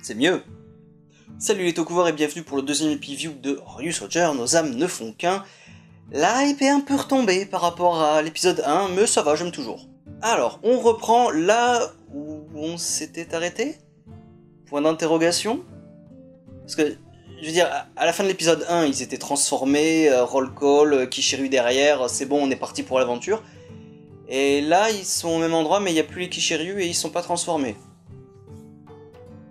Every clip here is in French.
c'est mieux. Salut les Tokuvors et bienvenue pour le deuxième preview de Ryusoulger, nos âmes ne font qu'un. La hype est un peu retombée par rapport à l'épisode 1, mais ça va, j'aime toujours. Alors, on reprend là où on s'était arrêté? Point d'interrogation? Parce que, je veux dire, à la fin de l'épisode 1, ils étaient transformés, roll call, Kishiryu derrière, c'est bon, on est parti pour l'aventure. Et là, ils sont au même endroit, mais il n'y a plus les Kishiryu et ils sont pas transformés.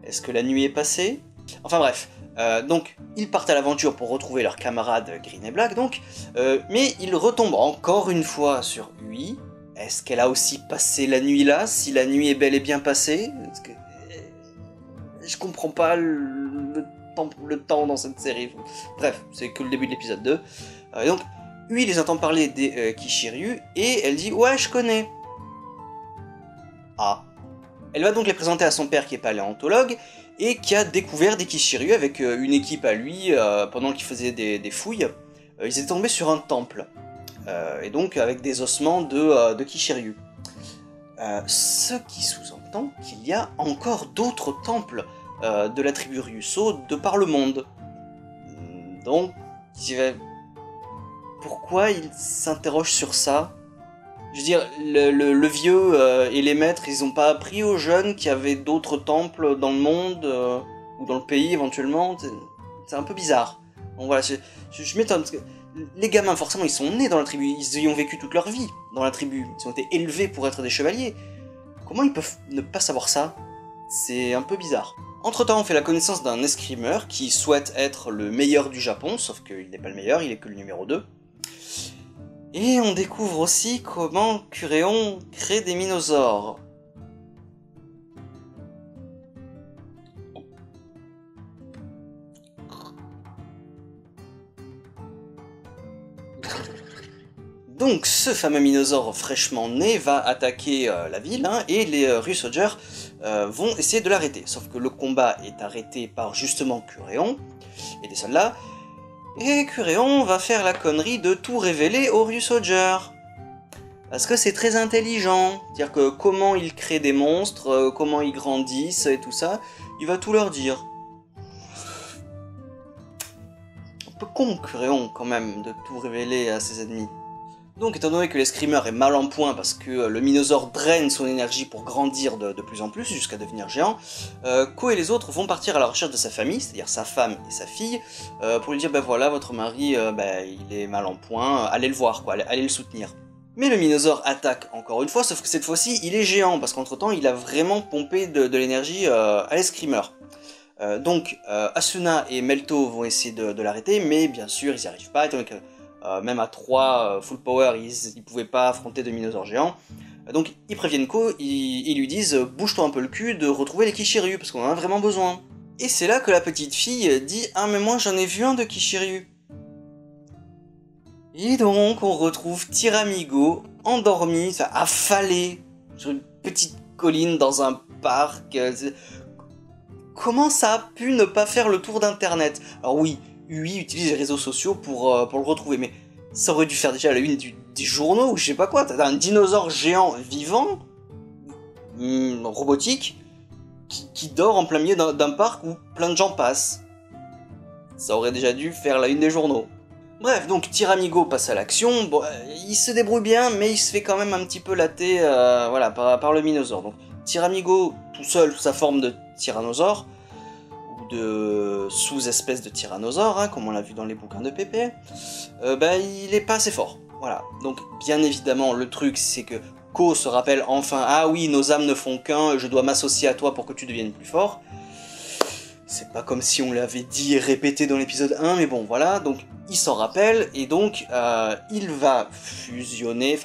Est-ce que la nuit est passée? Enfin bref, donc ils partent à l'aventure pour retrouver leurs camarades Green et Black, donc, mais ils retombent encore une fois sur Ui. Est-ce qu'elle a aussi passé la nuit là? Si la nuit est bel et bien passée? Je comprends pas le temps dans cette série. Bref, c'est que le début de l'épisode 2. Donc, Ui les entend parler des Kishiryu, et elle dit « Ouais, je connais ». Ah. Elle va donc les présenter à son père qui est paléontologue, et qui a découvert des Kishiryu avec une équipe à lui, pendant qu'il faisait des fouilles. Ils étaient tombés sur un temple, et donc avec des ossements de Kishiryu. Ce qui sous-entend qu'il y a encore d'autres temples de la tribu Ryuso de par le monde. Donc, pourquoi il s'interroge sur ça? Je veux dire, le vieux et les maîtres, ils ont pas appris aux jeunes qu'il y avait d'autres temples dans le monde, ou dans le pays éventuellement. C'est un peu bizarre. Donc voilà, je m'étonne, parce que les gamins, forcément, ils sont nés dans la tribu, ils y ont vécu toute leur vie dans la tribu, ils ont été élevés pour être des chevaliers. Comment ils peuvent ne pas savoir ça? C'est un peu bizarre. Entre-temps, on fait la connaissance d'un escrimeur qui souhaite être le meilleur du Japon, sauf qu'il n'est pas le meilleur, il est que le numéro 2. Et on découvre aussi comment Kuréon crée des minosaures. Donc ce fameux minosaure fraîchement né va attaquer la ville, hein, et les Ryusoulger vont essayer de l'arrêter. Sauf que le combat est arrêté par justement Kuréon et des soldats. Et Kuréon va faire la connerie de tout révéler aux Ryusoulger. Parce que c'est très intelligent. C'est-à-dire que comment il crée des monstres, comment ils grandissent et tout ça, il va tout leur dire. Un peu con Kuréon quand même de tout révéler à ses ennemis. Donc étant donné que l'escrimeur est mal en point parce que le minosaure draine son énergie pour grandir de plus en plus jusqu'à devenir géant, Ko et les autres vont partir à la recherche de sa famille, c'est-à-dire sa femme et sa fille, pour lui dire ben voilà, votre mari il est mal en point, allez le voir, quoi, allez le soutenir. Mais le minosaure attaque encore une fois, sauf que cette fois-ci il est géant, parce qu'entre temps il a vraiment pompé de l'énergie à l'escrimeur. Donc Asuna et Melto vont essayer de l'arrêter, mais bien sûr ils n'y arrivent pas, étant donné que même à 3 full power, ils pouvaient pas affronter de minosaures géants. Donc ils préviennent Ko, ils lui disent « Bouge-toi un peu le cul de retrouver les Kishiryu, parce qu'on en a vraiment besoin. » Et c'est là que la petite fille dit « Ah mais moi j'en ai vu un de Kishiryu. » Et donc on retrouve Tyramigo, endormi, affalé, sur une petite colline dans un parc. Comment ça a pu ne pas faire le tour d'internet? Alors oui, Ui utilise les réseaux sociaux pour le retrouver, mais ça aurait dû faire déjà la une des journaux ou je sais pas quoi. T'as un dinosaure géant vivant, robotique, qui dort en plein milieu d'un parc où plein de gens passent. Ça aurait déjà dû faire la une des journaux. Bref, donc Tyramigo passe à l'action. Bon, il se débrouille bien, mais il se fait quand même un petit peu latter voilà, par le minosaure. Donc Tyramigo, tout seul, sous sa forme de tyrannosaure, de sous-espèce de tyrannosaure, hein, comme on l'a vu dans les bouquins de Pépé, il est pas assez fort. Voilà. Donc, bien évidemment, le truc, c'est que Ko se rappelle enfin « Ah oui, nos âmes ne font qu'un, je dois m'associer à toi pour que tu deviennes plus fort. » C'est pas comme si on l'avait dit et répété dans l'épisode 1, mais bon, voilà. Donc, il s'en rappelle, et donc, il va fusionner,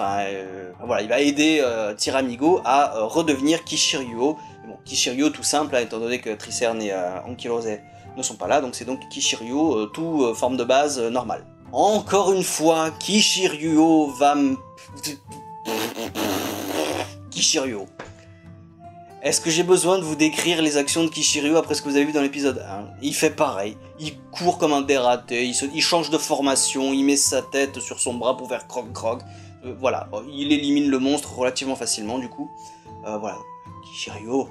voilà, il va aider Tyramigo à redevenir Kishiryu. Bon, Kishiryu tout simple, hein, étant donné que Tricerne et Ankylose ne sont pas là, donc c'est donc Kishiryu, tout forme de base normale. Encore une fois, Kishiryu va Kishiryu. Est-ce que j'ai besoin de vous décrire les actions de Kishiryu après ce que vous avez vu dans l'épisode 1? Il fait pareil, il court comme un dératé, il change de formation, il met sa tête sur son bras pour faire croc-croc. Voilà, il élimine le monstre relativement facilement du coup. Voilà, Kishiryu,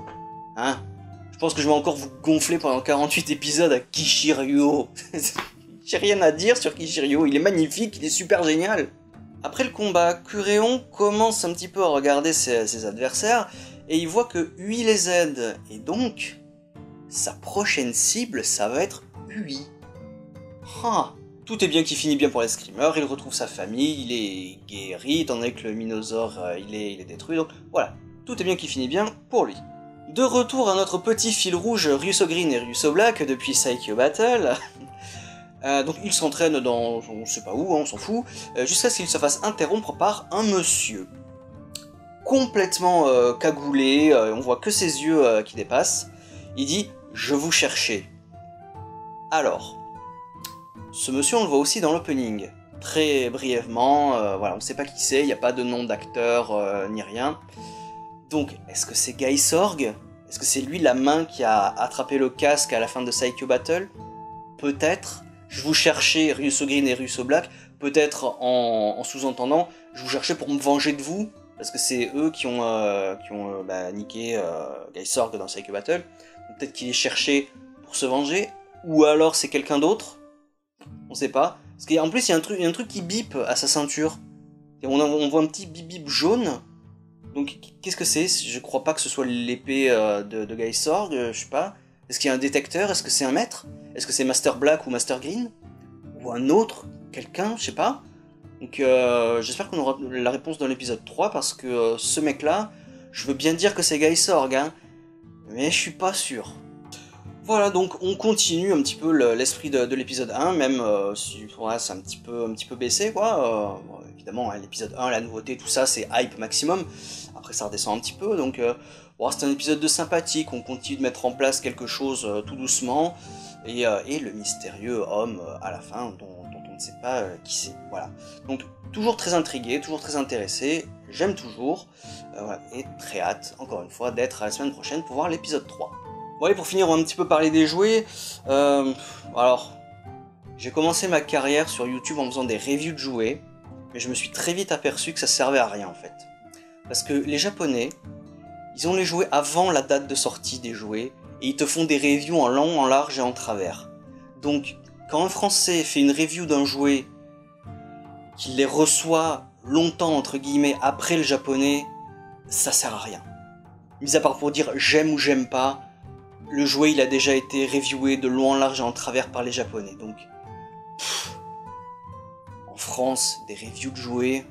hein, Je pense que je vais encore vous gonfler pendant 48 épisodes à Kishiryu. J'ai rien à dire sur Kishiryu, il est magnifique, il est super génial. Après le combat, Kuréon commence un petit peu à regarder ses adversaires et il voit que Ui les aide. Et donc, sa prochaine cible, ça va être Ui. Ah, tout est bien qui finit bien pour l'escrimeur, il retrouve sa famille, il est guéri, étant donné que le Minosaure il est détruit. Donc voilà, tout est bien qui finit bien pour lui. De retour à notre petit fil rouge Ryuso Green et Ryuso Black depuis Saikyo Battle. Donc ils s'entraînent dans on sait pas où, hein, on s'en fout, jusqu'à ce qu'ils se fassent interrompre par un monsieur. Complètement cagoulé, on voit que ses yeux qui dépassent. Il dit « Je vous cherchais ». Alors, ce monsieur on le voit aussi dans l'opening. Très brièvement, voilà, on ne sait pas qui c'est, il n'y a pas de nom d'acteur ni rien. Donc, est-ce que c'est Guy Sorg? Est-ce que c'est lui la main qui a attrapé le casque à la fin de Saikyo Battle? Peut-être. Je vous cherchais Ryuso Green et Ryuso Black, peut-être en sous-entendant, je vous cherchais pour me venger de vous, parce que c'est eux qui ont niqué Guy Sorg dans Saikyo Battle. Peut-être qu'il est cherché pour se venger, ou alors c'est quelqu'un d'autre, on sait pas. Parce qu'en plus il y a un truc qui bip à sa ceinture, et on voit un petit bip bip jaune. Donc qu'est-ce que c'est? Je crois pas que ce soit l'épée de Guy Sorg, je sais pas. Est-ce qu'il y a un détecteur? Est-ce que c'est un maître? Est-ce que c'est Master Black ou Master Green? Ou un autre? Quelqu'un? Je sais pas. Donc j'espère qu'on aura la réponse dans l'épisode 3, parce que ce mec-là, je veux bien dire que c'est Guy Sorg, hein, mais je suis pas sûr. Voilà, donc on continue un petit peu l'esprit de l'épisode 1, même si ouais, c'est un petit peu baissé, quoi. Bon, évidemment, hein, l'épisode 1, la nouveauté, tout ça, c'est hype maximum. Après, ça redescend un petit peu, donc bon, c'est un épisode de sympathique, on continue de mettre en place quelque chose tout doucement, et le mystérieux homme à la fin, dont on ne sait pas qui c'est. Voilà. Donc, toujours très intrigué, toujours très intéressé, j'aime toujours, voilà, et très hâte, encore une fois, d'être à la semaine prochaine pour voir l'épisode 3. Bon, allez, pour finir, on va un petit peu parler des jouets. Alors, j'ai commencé ma carrière sur YouTube en faisant des reviews de jouets, mais je me suis très vite aperçu que ça servait à rien en fait. Parce que les Japonais, ils ont les jouets avant la date de sortie des jouets, et ils te font des reviews en long, en large et en travers. Donc, quand un Français fait une review d'un jouet, qu'il les reçoit longtemps, entre guillemets, après le Japonais, ça sert à rien. Mis à part pour dire j'aime ou j'aime pas, le jouet il a déjà été reviewé de long en large et en travers par les Japonais, donc en France, des reviews de jouets.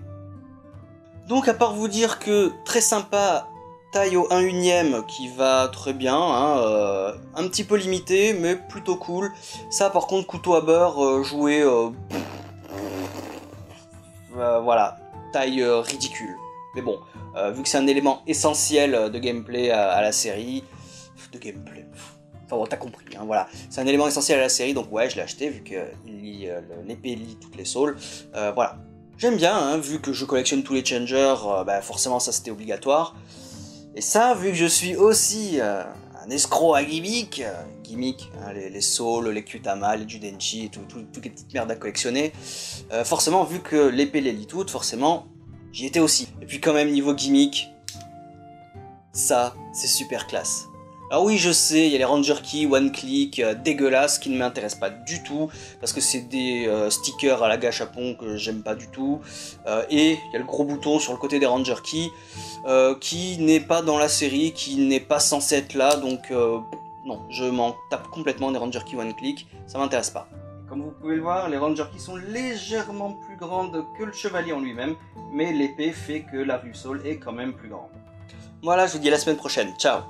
Donc à part vous dire que très sympa, taille au 1/1 qui va très bien, hein, un petit peu limité mais plutôt cool. Ça par contre couteau à beurre, jouet, voilà, taille ridicule. Mais bon, vu que c'est un élément essentiel de gameplay à la série, de gameplay. Enfin bon, t'as compris, hein, voilà. C'est un élément essentiel à la série, donc ouais, je l'ai acheté, vu que l'épée lit toutes les souls. Voilà. J'aime bien, hein, vu que je collectionne tous les changers, forcément ça c'était obligatoire. Et ça, vu que je suis aussi un escroc à gimmick, hein, les souls, les Kyutama, les Judenchi, toutes les petites merdes à collectionner, forcément, vu que l'épée les lit toutes, forcément, j'y étais aussi. Et puis quand même, niveau gimmick, ça, c'est super classe. Alors oui, je sais, il y a les Ranger Key, One Click, dégueulasses, qui ne m'intéressent pas du tout, parce que c'est des stickers à la gâchapon que j'aime pas du tout, et il y a le gros bouton sur le côté des Ranger Key, qui n'est pas dans la série, qui n'est pas censé être là, donc non, je m'en tape complètement des Ranger Key One Click, ça m'intéresse pas. Comme vous pouvez le voir, les Ranger Key sont légèrement plus grandes que le chevalier en lui-même, mais l'épée fait que la Ryusoul est quand même plus grande. Voilà, je vous dis à la semaine prochaine, ciao.